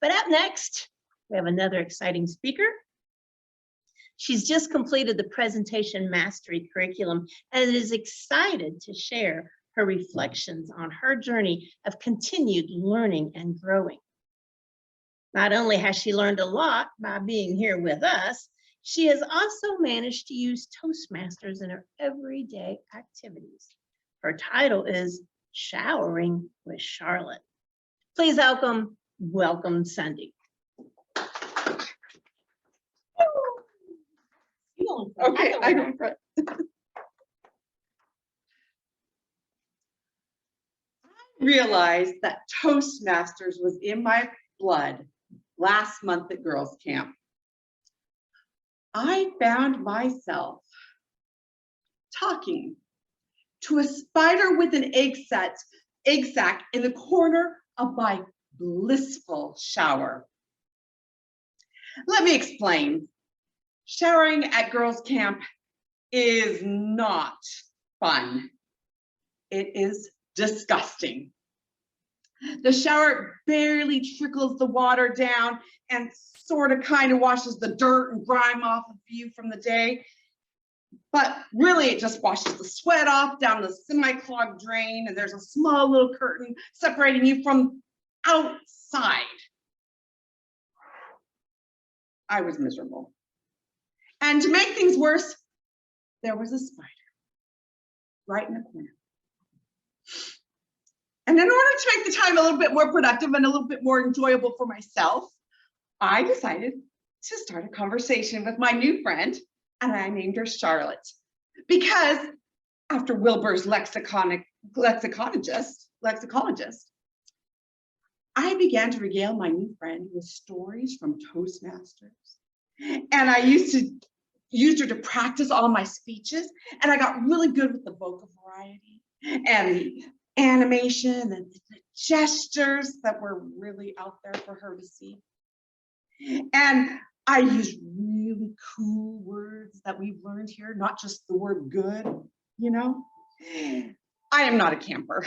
But up next, we have another exciting speaker. She's just completed the presentation mastery curriculum and is excited to share her reflections on her journey of continued learning and growing. Not only has she learned a lot by being here with us, she has also managed to use Toastmasters in her everyday activities. Her title is Showering with Charlotte. Please welcome Sundy. Okay, I go in front. I realized that Toastmasters was in my blood last month at girls' camp. I found myself talking to a spider with an egg sac in the corner of my blissful shower. Let me explain. Showering at girls' camp is not fun. It is disgusting. The shower barely trickles the water down and sort of kind of washes the dirt and grime off of you from the day. But really, it just washes the sweat off down the semi-clogged drain, and there's a small little curtain separating you from outside. I was miserable. And to make things worse, there was a spider right in the corner. And in order to make the time a little bit more productive and a little bit more enjoyable for myself, I decided to start a conversation with my new friend, and I named her Charlotte. Because after Wilbur's lexicologist, I began to regale my new friend with stories from Toastmasters. And I used her to practice all my speeches, and I got really good with the vocal variety and the animation and the gestures that were really out there for her to see. And I used really cool words that we've learned here, not just the word good, you know. I am not a camper.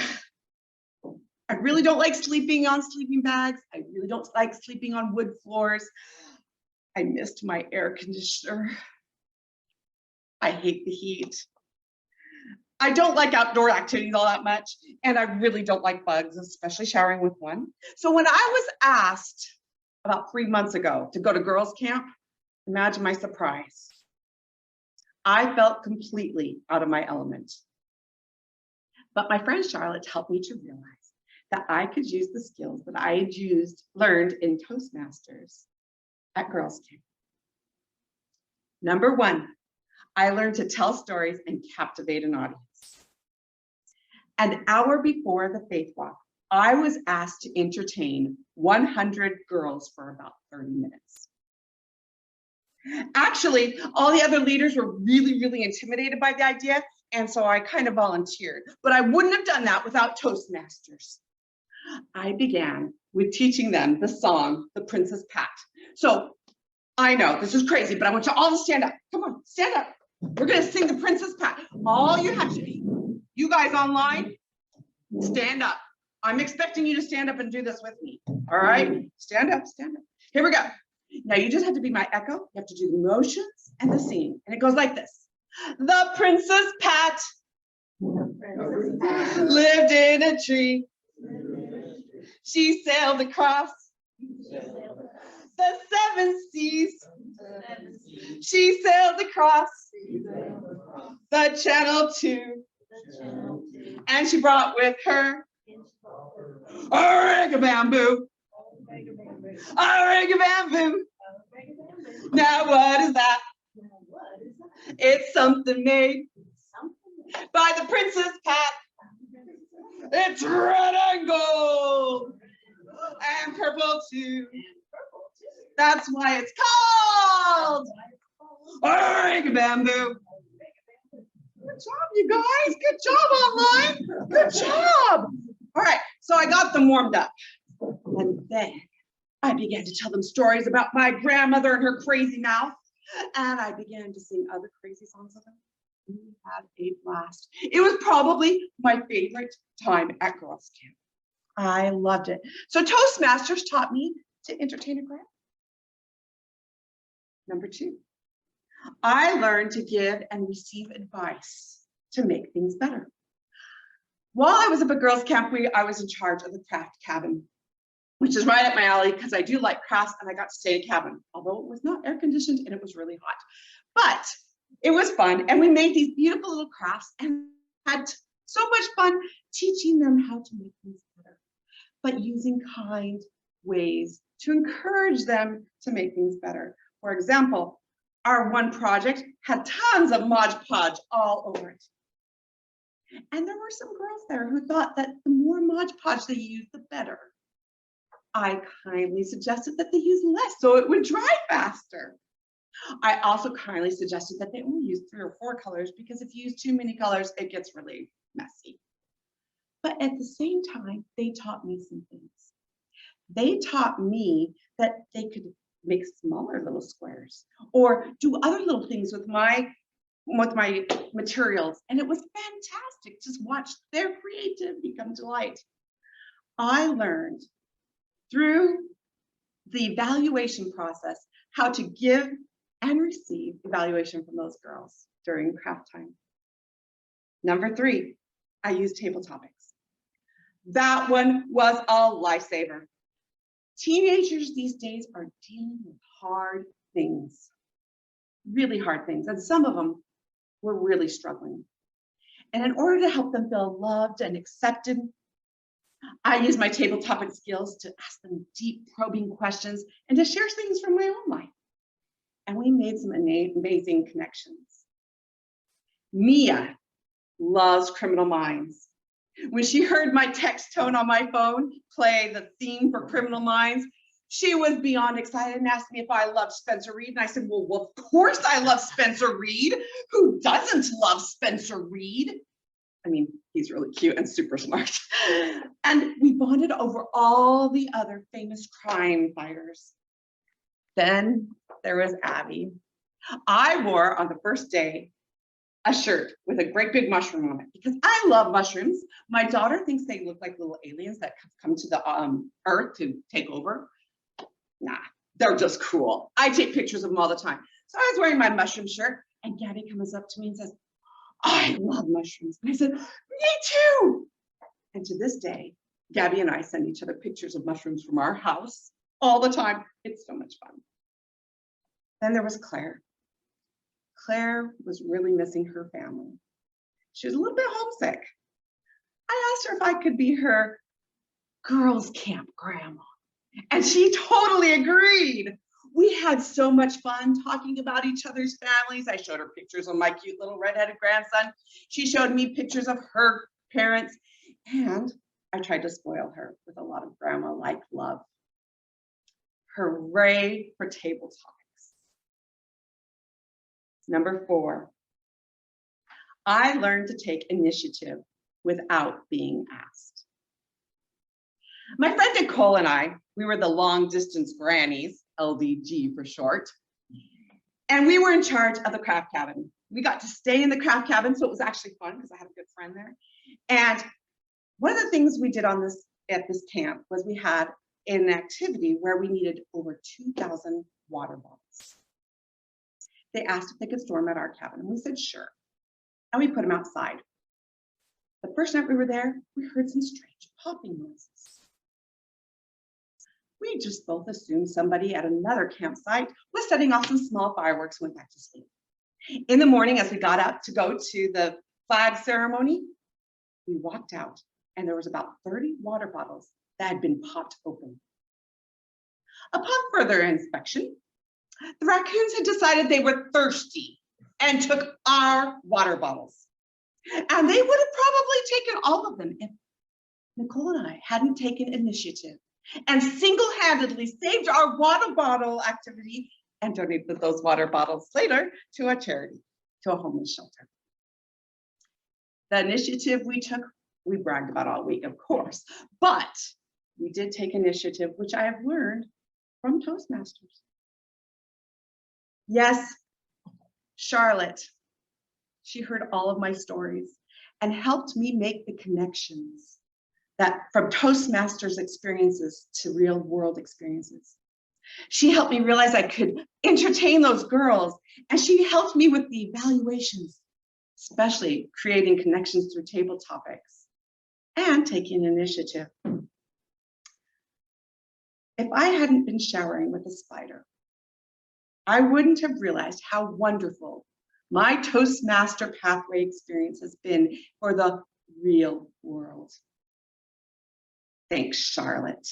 I really don't like sleeping on sleeping bags. I really don't like sleeping on wood floors. I missed my air conditioner. I hate the heat. I don't like outdoor activities all that much, and I really don't like bugs, especially showering with one. So when I was asked about 3 months ago to go to girls' camp, imagine my surprise. I felt completely out of my element. But my friend Charlotte helped me to realize that I could use the skills that I had learned in Toastmasters at girls' camp. Number one, I learned to tell stories and captivate an audience. An hour before the faith walk, I was asked to entertain 100 girls for about 30 minutes. Actually, all the other leaders were really, really intimidated by the idea, and so I kind of volunteered. But I wouldn't have done that without Toastmasters. I began with teaching them the song, The Princess Pat. So I know this is crazy, but I want you all to stand up. Come on, stand up. We're going to sing The Princess Pat. All you have to do, you guys online, stand up. I'm expecting you to stand up and do this with me. All right, stand up, stand up. Here we go. Now you just have to be my echo. You have to do the motions and the singing. And it goes like this. The Princess Pat lived in a tree. She sailed across the 7 seas. She sailed across the channel too. And she brought with her a ring of bamboo. A ring of bamboo. Now what is that? It's something made by the Princess Pat. It's red and gold and purple too. That's why it's called a ring of bamboo. Good job, you guys. Good job online. Good job. All right, so I got them warmed up. And then I began to tell them stories about my grandmother and her crazy mouth. And I began to sing other crazy songs of them. We had a blast. It was probably my favorite time at girls' camp. I loved it. So Toastmasters taught me to entertain a crowd. Number 2, I learned to give and receive advice to make things better. While I was up at girls' camp, I was in charge of the craft cabin, which is right up my alley because I do like crafts, and I got to stay in a cabin, although it was not air conditioned and it was really hot. But it was fun, and we made these beautiful little crafts and had so much fun teaching them how to make things better, but using kind ways to encourage them to make things better. For example, our one project had tons of Mod Podge all over it. And there were some girls there who thought that the more Mod Podge they used, the better. I kindly suggested that they use less so it would dry faster. I also kindly suggested that they only use 3 or 4 colors because if you use too many colors, it gets really messy. But at the same time, they taught me some things. They taught me that they could make smaller little squares or do other little things with my materials. And it was fantastic to watch their creativity come to light. I learned through the evaluation process how to give and receive evaluation from those girls during craft time. Number 3, I used table topics. That one was a lifesaver. Teenagers these days are dealing with hard things, really hard things, and some of them were really struggling. And in order to help them feel loved and accepted, I used my table topic skills to ask them deep, probing questions and to share things from my own life. And we made some amazing connections. Mia loves Criminal Minds. When she heard my text tone on my phone play the theme for Criminal Minds, she was beyond excited and asked me if I loved Spencer Reid. And I said, well, of course I love Spencer Reid. Who doesn't love Spencer Reid? I mean, he's really cute and super smart. And we bonded over all the other famous crime fighters. Then there was Abby. I wore on the first day a shirt with a great big mushroom on it because I love mushrooms. My daughter thinks they look like little aliens that come to the earth to take over. Nah, they're just cool. I take pictures of them all the time. So I was wearing my mushroom shirt and Gabby comes up to me and says, I love mushrooms. And I said, me too. And to this day, Gabby and I send each other pictures of mushrooms from our house all the time. It's so much fun. Then there was Claire. Claire was really missing her family. She was a little bit homesick. I asked her if I could be her girls' camp grandma, and she totally agreed. We had so much fun talking about each other's families. I showed her pictures of my cute little redheaded grandson. She showed me pictures of her parents, and I tried to spoil her with a lot of grandma-like love. Hooray for table topics. Number 4, I learned to take initiative without being asked. My friend Nicole and I, we were the long distance grannies, LDG for short, and we were in charge of the craft cabin. We got to stay in the craft cabin, so it was actually fun because I had a good friend there. And one of the things we did at this camp was we had an activity where we needed over 2,000 water bottles. They asked if they could store them at our cabin, and we said sure. And we put them outside. The first night we were there, we heard some strange popping noises. We just both assumed somebody at another campsite was setting off some small fireworks and went back to sleep. In the morning, as we got up to go to the flag ceremony, we walked out, and there was about 30 water bottles that had been popped open. Upon further inspection, the raccoons had decided they were thirsty and took our water bottles. And they would have probably taken all of them if Nicole and I hadn't taken initiative and single-handedly saved our water bottle activity and donated those water bottles later to a charity, to a homeless shelter. The initiative we took, we bragged about all week, of course, but we did take initiative, which I have learned from Toastmasters. Yes, Charlotte, she heard all of my stories and helped me make the connections that from Toastmasters experiences to real world experiences. She helped me realize I could entertain those girls, and she helped me with the evaluations, especially creating connections through table topics and taking initiative. If I hadn't been showering with a spider, I wouldn't have realized how wonderful my Toastmaster pathway experience has been for the real world. Thanks, Charlotte.